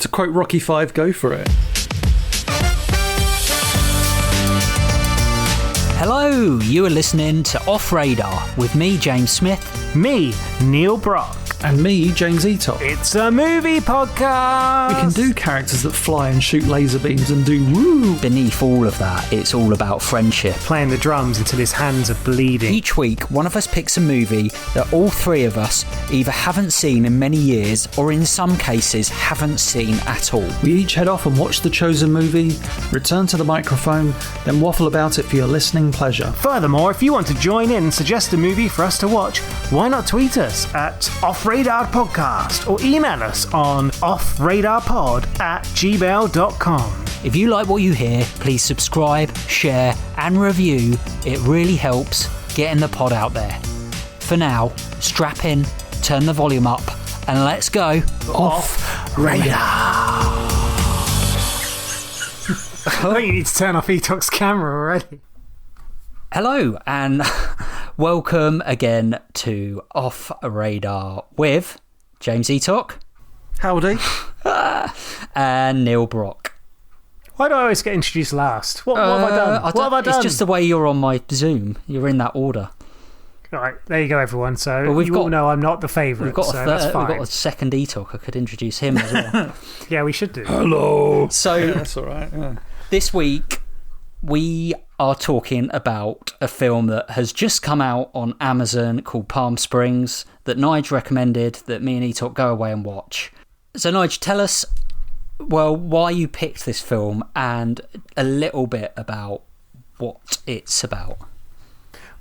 To quote Rocky V, go for it. Hello, you are listening to Off Radar with me, James Smith. Me, Neil Brock. And me, James Eatock. It's a movie podcast! We can do characters that fly and shoot laser beams and do woo. Beneath all of that, it's all about friendship. Playing the drums until his hands are bleeding. Each week, one of us picks a movie that all three of us either haven't seen in many years or in some cases haven't seen at all. We each head off and watch the chosen movie, return to the microphone, then waffle about it for your listening pleasure. Furthermore, if you want to join in and suggest a movie for us to watch, why not tweet us at Off Radar Podcast or email us on offradarpod@gmail.com. If you like what you hear, please subscribe, share and review. It really helps getting the pod out there. For now, strap in, turn the volume up and let's go Off Radar. I think you need to turn off Eatock's camera already. Hello and welcome again to Off Radar with James Eatock. Howdy. And Neil Brock. Why do I always get introduced last? What have I done? What have I done? It's just the way you're on my Zoom. You're in that order. Right, there you go, everyone. So well, you all know I'm not the favourite, We've that's fine. got a second Eatock. I could introduce him as well. Yeah, we should do. Hello. So yeah, that's all right. Yeah. This week, we are talking about a film that has just come out on Amazon called Palm Springs that Nige recommended that me and Eatock go away and watch. So Nige, tell us, well, why you picked this film and a little bit about what it's about.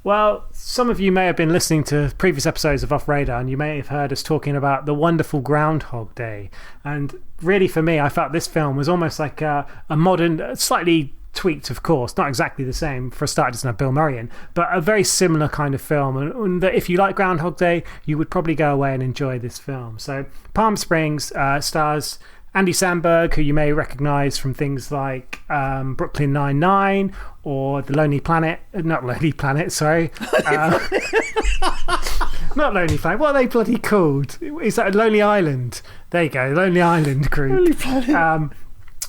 Well, some of you may have been listening to previous episodes of Off Radar and you may have heard us talking about the wonderful Groundhog Day. And really for me, I felt this film was almost like a modern, slightly tweaked, of course, not exactly the same. For a start, it doesn't have Bill Murray in, but a very similar kind of film, and that if you like Groundhog Day, you would probably go away and enjoy this film. So Palm Springs stars Andy Samberg, who you may recognise from things like Brooklyn Nine-Nine or The Lonely Planet. Not Lonely Planet, sorry. Not Lonely Planet. What are they bloody called? Is that Lonely Island? There you go, Lonely Island group. Lonely Planet.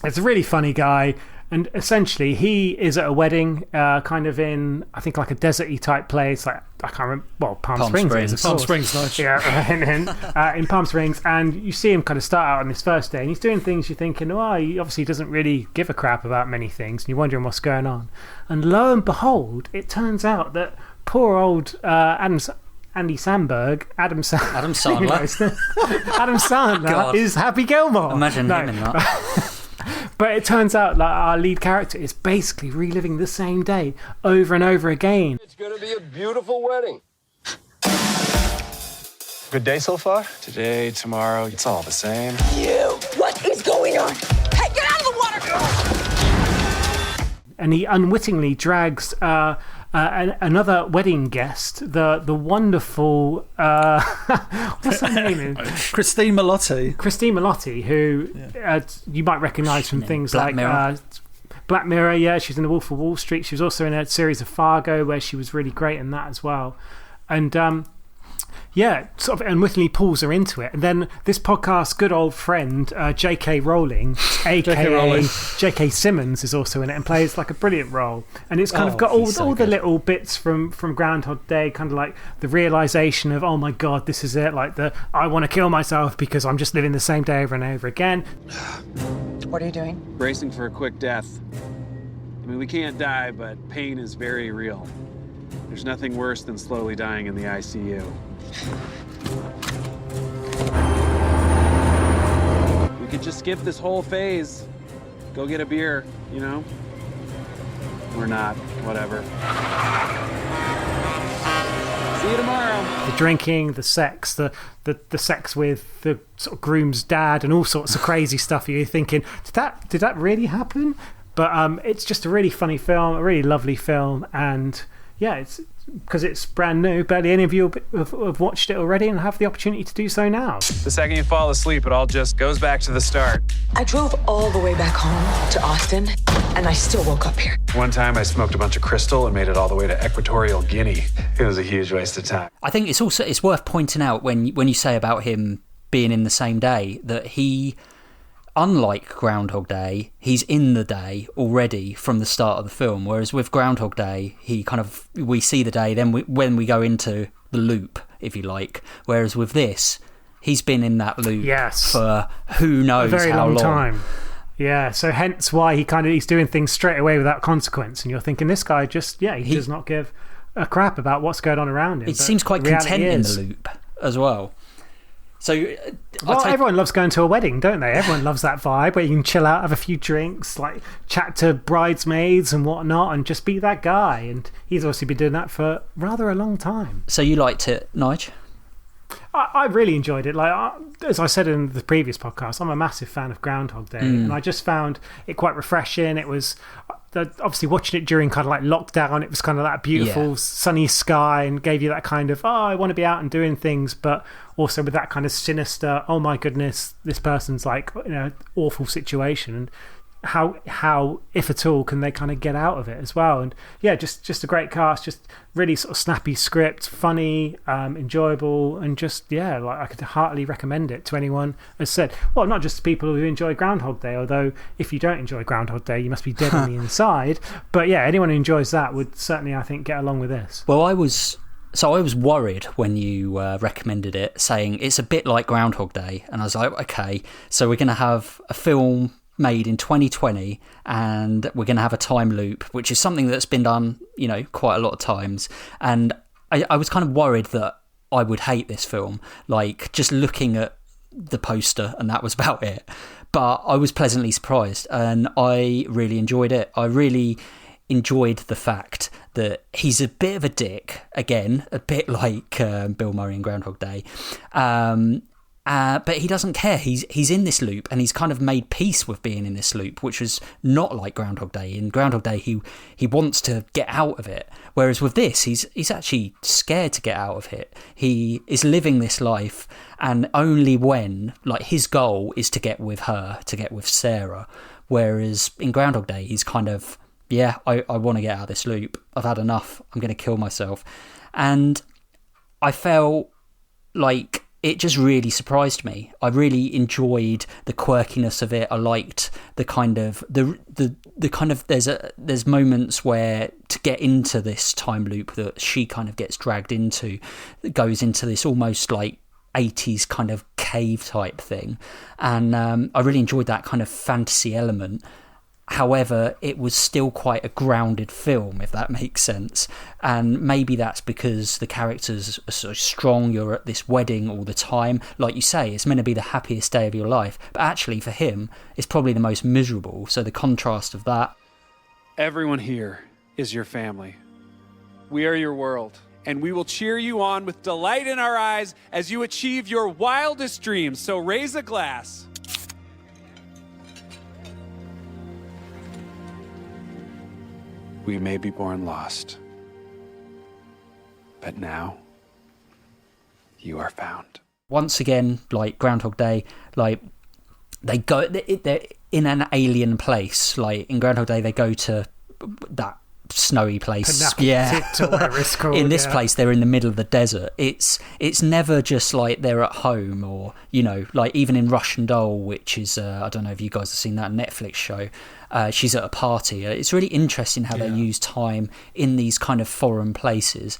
It's a really funny guy. And essentially, he is at a wedding, kind of in, I think, like a desert-y type place. Like, I can't remember. Well, Palm Springs. Palm Springs, nice. Yeah, in Palm Springs. And you see him kind of start out on this first day, and he's doing things you're thinking, oh, he obviously doesn't really give a crap about many things, and you're wondering what's going on. And lo and behold, it turns out that poor old Andy Samberg, Adam Sandler, Adam Sandler is Happy Gilmore. Imagine him in that. But it turns out that our lead character is basically reliving the same day over and over again. It's going to be a beautiful wedding. Good day so far? Today, tomorrow, it's all the same. You! What is going on? Hey, get out of the water! And he unwittingly drags another wedding guest, the wonderful what's her name? Cristin Milioti. Cristin Milioti, who you might recognise from things Black like Mirror. Black Mirror. Yeah, she's in The Wolf of Wall Street. She was also in a series of Fargo where she was really great in that as well. And yeah, sort of unwittingly pulls her into it. And then this podcast's good old friend, J.K. Rowling, a.k.a. J.K. Simmons, is also in it and plays like a brilliant role. And it's kind of got all the little bits from Groundhog Day, kind of like the realisation of, oh my God, this is it. Like I want to kill myself because I'm just living the same day over and over again. What are you doing? Bracing for a quick death. I mean, we can't die, but pain is very real. There's nothing worse than slowly dying in the ICU. We could just skip this whole phase. Go get a beer, you know? We're not. Whatever. See you tomorrow. The drinking, the sex, the sex with the sort of groom's dad and all sorts of crazy stuff. You're thinking, did that really happen? But it's just a really funny film, a really lovely film, and yeah, it's because it's brand new. Barely any of you have watched it already and have the opportunity to do so now. The second you fall asleep, it all just goes back to the start. I drove all the way back home to Austin, and I still woke up here. One time I smoked a bunch of crystal and made it all the way to Equatorial Guinea. It was a huge waste of time. I think it's worth pointing out when you say about him being in the same day that he unlike Groundhog Day, he's in the day already from the start of the film, whereas with Groundhog Day, we see the day, then when we go into the loop, if you like, whereas with this, he's been in that loop for who knows a very how long time. Yeah, so hence why he's doing things straight away without consequence, and you're thinking this guy he does not give a crap about what's going on around him. It seems quite content in the loop as well. So, everyone loves going to a wedding, don't they? Everyone loves that vibe where you can chill out, have a few drinks, like chat to bridesmaids and whatnot, and just be that guy. And he's obviously been doing that for rather a long time. So you liked it, Nige? I really enjoyed it. Like as I said in the previous podcast, I'm a massive fan of Groundhog Day, and I just found it quite refreshing. It was obviously watching it during kind of like lockdown. It was kind of that beautiful sunny sky, and gave you that kind of I want to be out and doing things, but also with that kind of sinister. Oh my goodness, this person's like in an awful situation, and how if at all can they kind of get out of it as well. And just a great cast, just really sort of snappy script, funny, enjoyable, and just like I could heartily recommend it to anyone. As said, well, not just people who enjoy Groundhog Day, although if you don't enjoy Groundhog Day you must be dead on the inside, but anyone who enjoys that would certainly, I think, get along with this. Well, I was worried when you recommended it, saying it's a bit like Groundhog Day, and I was like, okay, so we're going to have a film made in 2020 and we're going to have a time loop, which is something that's been done, quite a lot of times. And I was kind of worried that I would hate this film, like just looking at the poster, and that was about it. But I was pleasantly surprised, and I really enjoyed it. I really enjoyed the fact that he's a bit of a dick, again, a bit like Bill Murray in Groundhog Day. But he doesn't care. He's in this loop, and he's kind of made peace with being in this loop, which was not like Groundhog Day. In Groundhog Day, he wants to get out of it, whereas with this, he's actually scared to get out of it. He is living this life, and only when, like, his goal is to get with her, to get with Sarah, whereas in Groundhog Day, he's kind of, I want to get out of this loop. I've had enough. I'm going to kill myself. And I felt like it just really surprised me. I really enjoyed the quirkiness of it. I liked the kind of the kind of there's moments where to get into this time loop that she kind of gets dragged into, that goes into this almost like 80s kind of cave type thing, and I really enjoyed that kind of fantasy element. However, it was still quite a grounded film, if that makes sense. And maybe that's because the characters are so strong, you're at this wedding all the time. Like you say, it's meant to be the happiest day of your life. But actually, for him, it's probably the most miserable. So the contrast of that. Everyone here is your family. We are your world, and we will cheer you on with delight in our eyes as you achieve your wildest dreams. So raise a glass. We may be born lost, but now you are found. Once again, like Groundhog Day, like they're in an alien place. Like in Groundhog Day, they go to that snowy place. In this place, they're in the middle of the desert. It's never just like they're at home, or like even in Russian Doll, which is I don't know if you guys have seen that Netflix show. She's at a party. It's really interesting how they use time in these kind of foreign places,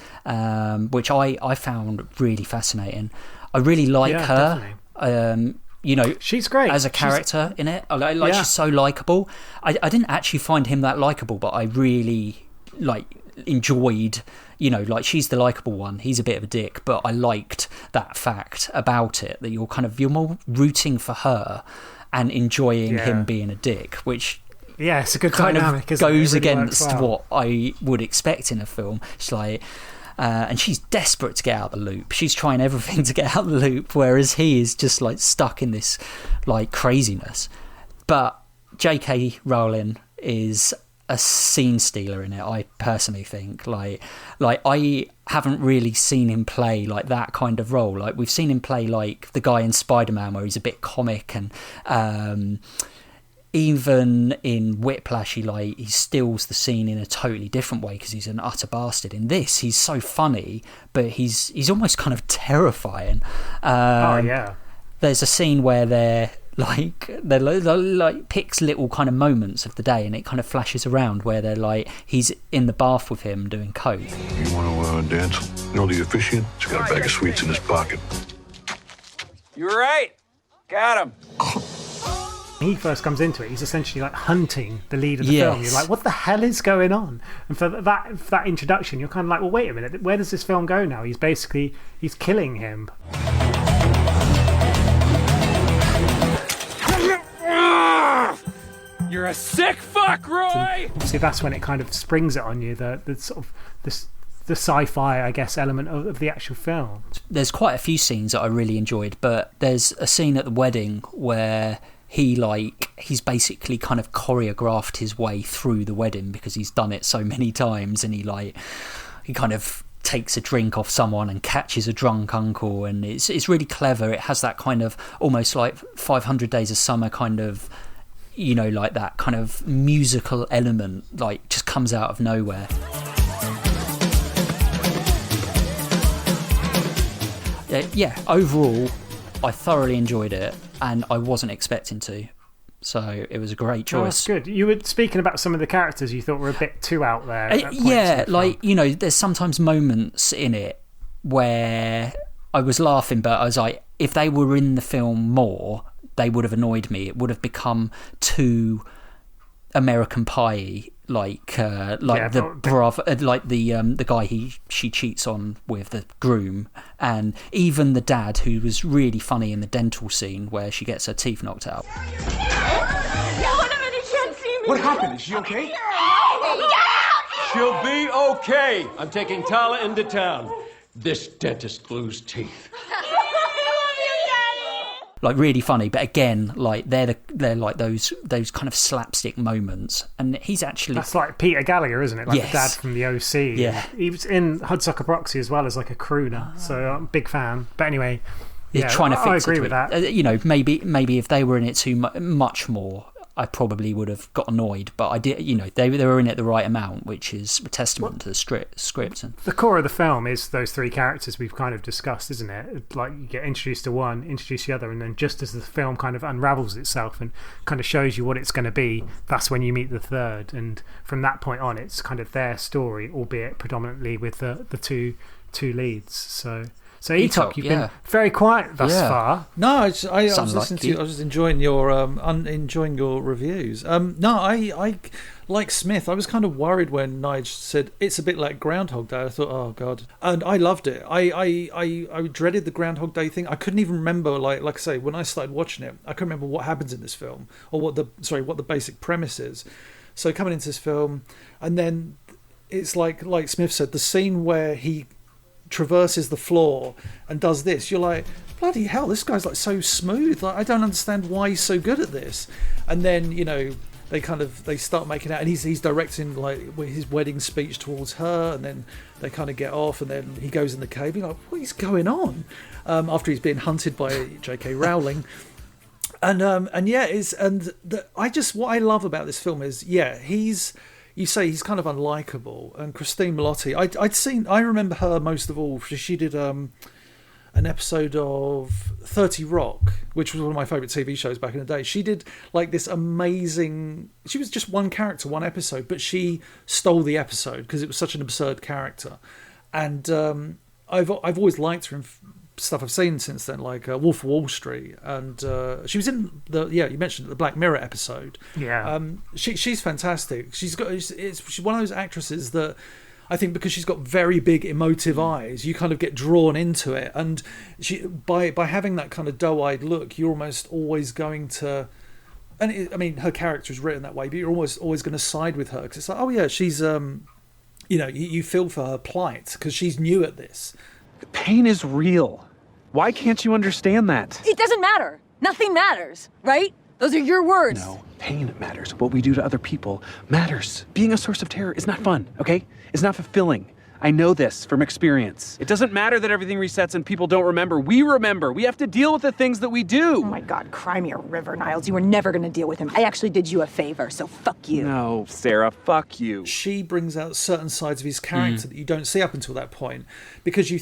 which I found really fascinating. I really like her. She's great as a character in it. She's so likable. I didn't actually find him that likable, but I really enjoyed. She's the likable one. He's a bit of a dick, but I liked that fact about it, that you're more rooting for her and enjoying him being a dick, which it's a good kind dynamic, of goes against what I would expect in a film. It's like. And she's desperate to get out of the loop. She's trying everything to get out of the loop, whereas he is just like stuck in this like craziness. But J.K. Rowling is a scene stealer in it. I personally think like I haven't really seen him play like that kind of role. Like we've seen him play like the guy in Spider-Man, where he's a bit comic, and even in Whiplash, he steals the scene in a totally different way because he's an utter bastard. In this, he's so funny, but he's almost kind of terrifying. There's a scene where they're Like, they're like picks little kind of moments of the day, and it kind of flashes around where they're like, he's in the bath with him doing coke. You want to dance? You know the officiant? He's got a bag of sweets in his pocket. You're right. Got him. When he first comes into it, he's essentially like hunting the lead of the Yes. film. You're like, what the hell is going on? And for that introduction, you're kind of like, well, wait a minute, where does this film go now? He's killing him. You're a sick fuck, Roy! And obviously, that's when it kind of springs it on you, the sort of the sci-fi, I guess, element of the actual film. There's quite a few scenes that I really enjoyed, but there's a scene at the wedding where he's basically kind of choreographed his way through the wedding because he's done it so many times, and he kind of takes a drink off someone and catches a drunk uncle, and it's really clever. It has that kind of almost like 500 Days of Summer kind of, you know, like that kind of musical element, like just comes out of nowhere. Yeah, overall, I thoroughly enjoyed it, and I wasn't expecting to. So it was a great choice. Oh, that's good. You were speaking about some of the characters you thought were a bit too out there. Yeah, like, you know, there's sometimes moments in it where I was laughing, but I was like, if they were in the film more, they would have annoyed me. It would have become too American Pie, like the brother, like the guy she cheats on with, the groom, and even the dad, who was really funny in the dental scene where she gets her teeth knocked out. What happened? Is she okay? She'll be okay. I'm taking Tala into town. This dentist glues teeth. Like, really funny, but again, like they're like those kind of slapstick moments, and he's actually, that's like Peter Gallagher, isn't it? Like yes. The dad from the OC. Yeah, he was in Hudsucker Proxy as well as like a crooner, so I'm a big fan. But anyway, yeah, trying to fix I agree with that. You know, maybe if they were in it too much more, I probably would have got annoyed, but I did. You know, they were in it the right amount, which is a testament to the script. And the core of the film is those three characters we've kind of discussed, isn't it? Like, you get introduced to one, introduce the other, and then just as the film kind of unravels itself and kind of shows you what it's going to be, that's when you meet the third. And from that point on, it's kind of their story, albeit predominantly with the two leads. So Etok, you've been very quiet thus far. No, I was listening to you. I was enjoying your enjoying your reviews. No, I like Smith. I was kind of worried when Nige said it's a bit like Groundhog Day. I thought, oh god, and I loved it. I dreaded the Groundhog Day thing. I couldn't even remember, like I say, when I started watching it, I couldn't remember what happens in this film or what the basic premise is. So coming into this film, and then it's like Smith said, the scene where he traverses the floor and does this, you're like, bloody hell, this guy's like so smooth. Like, I don't understand why he's so good at this. And then, you know, they start making out, and he's directing like his wedding speech towards her, and then they kind of get off, and then he goes in the cave. You're like, what is going on? After he's being hunted by J.K. Rowling. And what I love about this film is, you say he's kind of unlikable, and Cristin Milioti, I remember her most of all. She did an episode of 30 Rock, which was one of my favourite TV shows back in the day. She did like this amazing, she was just one character, one episode, but she stole the episode because it was such an absurd character. And I've always liked her in stuff I've seen since then, like Wolf of Wall Street, and she was in you mentioned the Black Mirror episode. She's fantastic. She's one of those actresses that I think, because she's got very big emotive eyes, you kind of get drawn into it, and she by having that kind of doe-eyed look, you're almost always going to, and her character is written that way, but you're almost always going to side with her because it's like, oh yeah, she's you feel for her plight because she's new at this. Pain is real. Why can't you understand that? It doesn't matter. Nothing matters, right? Those are your words. No, pain matters. What we do to other people matters. Being a source of terror is not fun, okay? It's not fulfilling. I know this from experience. It doesn't matter that everything resets and people don't remember. We remember. We have to deal with the things that we do. Oh my God, cry me a river, Niles. You were never going to deal with him. I actually did you a favor, so fuck you. No, Sarah, fuck you. She brings out certain sides of his character that you don't see up until that point, because you're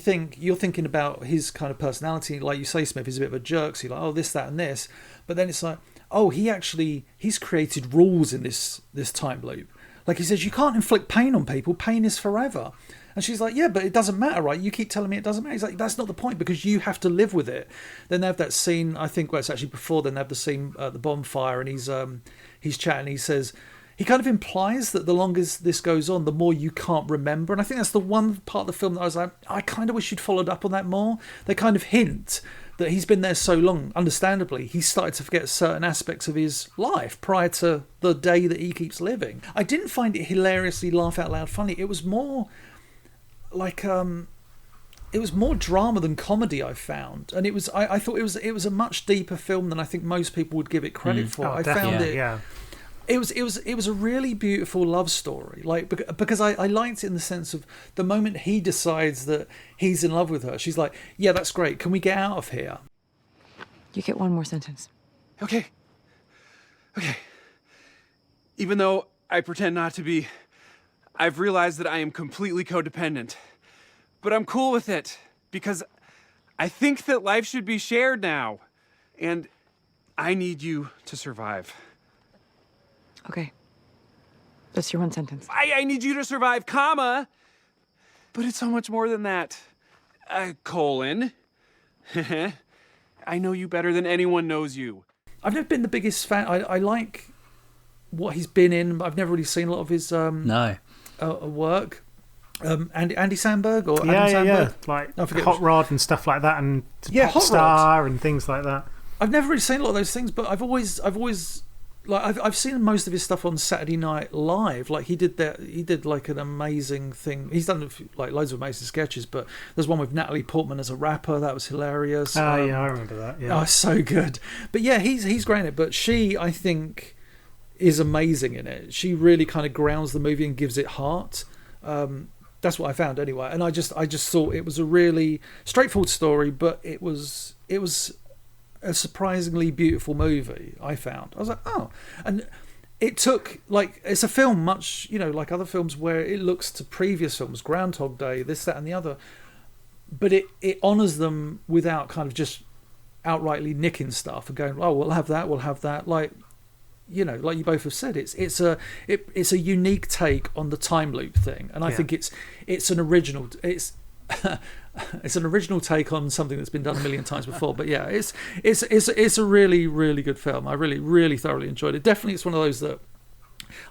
thinking about his kind of personality. Like you say, Smith is a bit of a jerk. So you're like, oh, this, that, and this. But then it's like, oh, he's created rules in this time loop. Like he says, you can't inflict pain on people. Pain is forever. And she's like, yeah, but it doesn't matter, right? You keep telling me it doesn't matter. He's like, that's not the point, because you have to live with it. Then they have that scene, I think, where it's actually before then, they have the scene at the bonfire, and he's chatting. He says, he kind of implies that the longer this goes on, the more you can't remember. And I think that's the one part of the film that I was like, I kind of wish you'd followed up on that more. They kind of hint that he's been there so long, understandably, he started to forget certain aspects of his life prior to the day that he keeps living. I didn't find it hilariously laugh out loud funny. It was more like it was more drama than comedy, I found, and it was I thought it was a much deeper film than I think most people would give it credit for. I found it was a really beautiful love story, like, because I liked it in the sense of the moment he decides that he's in love with her, she's like, yeah, that's great, can we get out of here? You get one more sentence. Okay. Even though I pretend not to be, I've realized that I am completely codependent. But I'm cool with it, because I think that life should be shared now. And I need you to survive. Okay. That's your one sentence. I need you to survive, comma. But it's so much more than that. Colon. I know you better than anyone knows you. I've never been the biggest fan. I like what he's been in, but I've never really seen a lot of his work. Andy Samberg or Adam Samberg? Like Hot Rod and stuff like that, and Pop Star and things like that. I've never really seen a lot of those things, but I've always like I've seen most of his stuff on Saturday Night Live. Like he did like an amazing thing. He's done like loads of amazing sketches, but there's one with Natalie Portman as a rapper that was hilarious. Yeah, I remember that. Yeah, oh, so good. But yeah, he's great in it. But she, I think, is amazing in it. She really kind of grounds the movie and gives it heart. That's what I found anyway. And I just thought it was a really straightforward story, but it was a surprisingly beautiful movie, I found. I was like, oh. And it took, like, it's a film much, like other films where it looks to previous films, Groundhog Day, this, that, and the other, but it honours them without kind of just outrightly nicking stuff and going, oh, we'll have that. Like, like you both have said, it's a unique take on the time loop thing, and I think it's an original. It's an original take on something that's been done a million times before. But yeah, it's a really, really good film. I really, really thoroughly enjoyed it. Definitely, it's one of those that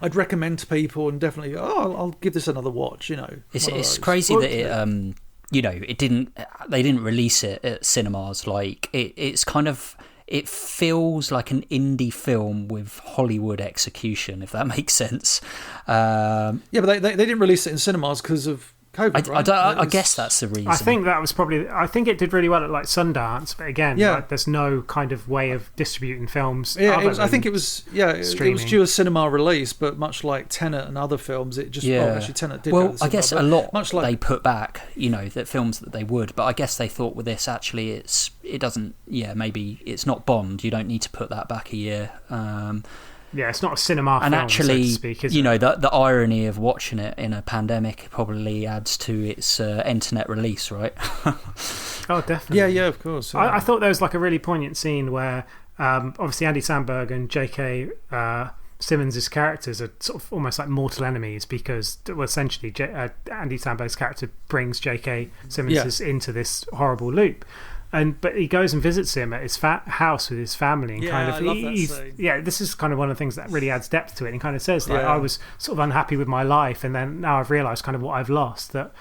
I'd recommend to people, and definitely, I'll give this another watch. It's crazy that it it didn't. They didn't release it at cinemas. Like it's kind of. It feels like an indie film with Hollywood execution, if that makes sense. Yeah, but they didn't release it in cinemas because of COVID, right? I guess that's the reason. I think that was probably... I think it did really well at like Sundance, but again, there's no kind of way of distributing films. Yeah, I think it was... Yeah, it was due a cinema release, but much like Tenet and other films, it just... Yeah. Well, actually, Tenet did well, go to the I guess cinema, a lot much like, they put back, that films that they would, but I guess they thought with this, actually, it doesn't... Yeah, maybe it's not Bond. You don't need to put that back a year. Yeah, it's not a cinema and film, actually, so to speak, is it? The irony of watching it in a pandemic probably adds to its internet release, right? Oh, definitely. Yeah, of course. I thought there was like a really poignant scene where obviously Andy Samberg and J.K. Simmons' characters are sort of almost like mortal enemies because, well, essentially Andy Samberg's character brings J.K. Simmons into this horrible loop. But he goes and visits him at his house with his family, and I love that scene. This is kind of one of the things that really adds depth to it. And he kind of says, I was sort of unhappy with my life, and then now I've realised kind of what I've lost, that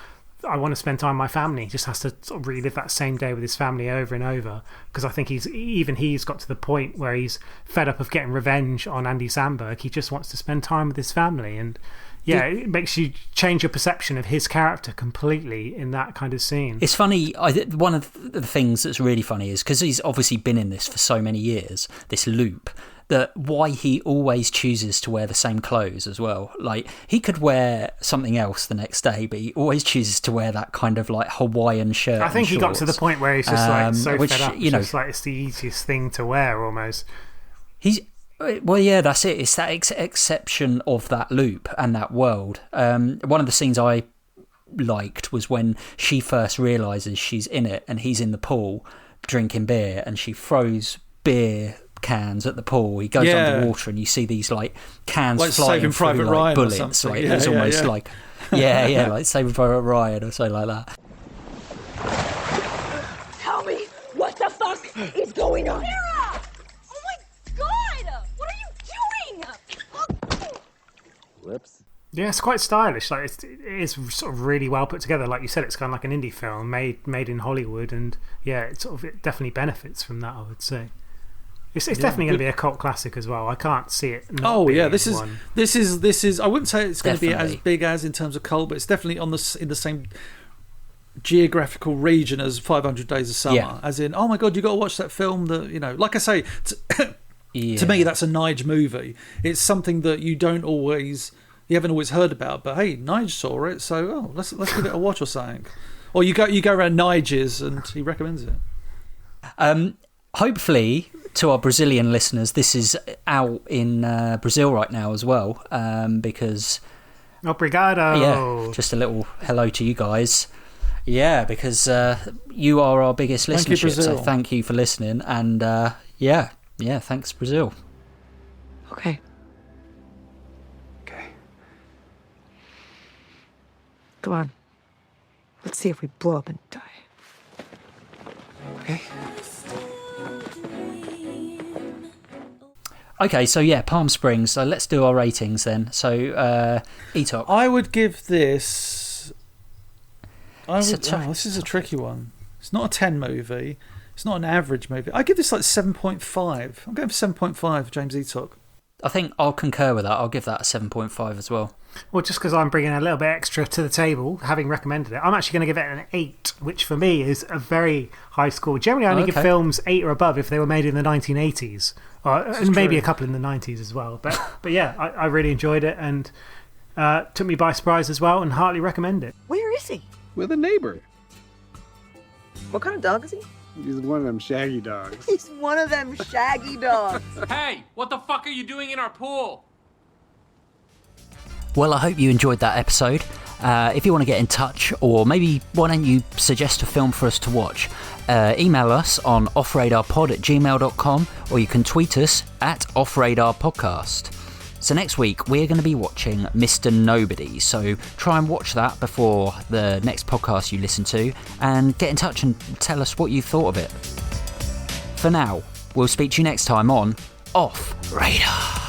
I want to spend time with my family. He just has to sort of relive that same day with his family over and over, because I think he's got to the point where he's fed up of getting revenge on Andy Samberg. He just wants to spend time with his family, and it makes you change your perception of his character completely in that kind of scene. It's funny. One of the things that's really funny is because he's obviously been in this for so many years, this loop, that why he always chooses to wear the same clothes as well. Like, he could wear something else the next day, but he always chooses to wear that kind of like Hawaiian shirt. I think he got to the point where he's just like so which, fed up. you know, it's just like it's the easiest thing to wear almost. Well, yeah, that's it. It's that exception of that loop and that world. One of the scenes I liked was when she first realises she's in it and he's in the pool drinking beer, and she throws beer cans at the pool. He goes underwater and you see these like cans like flying Saving through Private like Ryan bullets. Like, it's almost like like Saving Private Ryan or something like that. Tell me, what the fuck is going on? Sarah! Oh my god! What are you doing? Whoops. Yeah, it's quite stylish. Like it is sort of really well put together. Like you said, it's kind of like an indie film made in Hollywood, and yeah, it definitely benefits from that, I would say. It's definitely going to be a cult classic as well. I can't see it. This is. I wouldn't say it's going to be as big as in terms of cult, but it's definitely in the same geographical region as 500 Days of Summer. Yeah. As in, oh my god, you got to watch that film. That, you know, like I say, to me, that's a Nige movie. It's something that you haven't always heard about, but hey, Nige saw it, so let's give it a watch or something. Or you go around Nige's and he recommends it. Hopefully, to our Brazilian listeners, this is out in Brazil right now as well, because... Obrigado! Yeah, just a little hello to you guys. Yeah, because you are our biggest listenership, so thank you for listening, and thanks, Brazil. Okay. Come on. Let's see if we blow up and die. Okay. Okay, so yeah, Palm Springs. So let's do our ratings then. So, Etok. I would give this... this is a tricky one. It's not a 10 movie. It's not an average movie. I give this like 7.5. I'm going for 7.5, James Etok. I think I'll concur with that. I'll give that a 7.5 as well. Well, just because I'm bringing a little bit extra to the table, having recommended it, I'm actually going to give it an 8, which for me is a very high score. Generally, I only give films 8 or above if they were made in the 1980s, and maybe a couple in the 90s as well. But yeah, I really enjoyed it, and took me by surprise as well, and heartily recommend it. Where is he? With a neighbor. What kind of dog is he? He's one of them shaggy dogs. He's one of them shaggy dogs. Hey, what the fuck are you doing in our pool? Well, I hope you enjoyed that episode. If you want to get in touch, or maybe why don't you suggest a film for us to watch, email us on offradarpod@gmail.com, or you can tweet us at offradarpodcast. So next week we're going to be watching Mr. Nobody, so try and watch that before the next podcast you listen to, and get in touch and tell us what you thought of it. For now, we'll speak to you next time on Off Radar.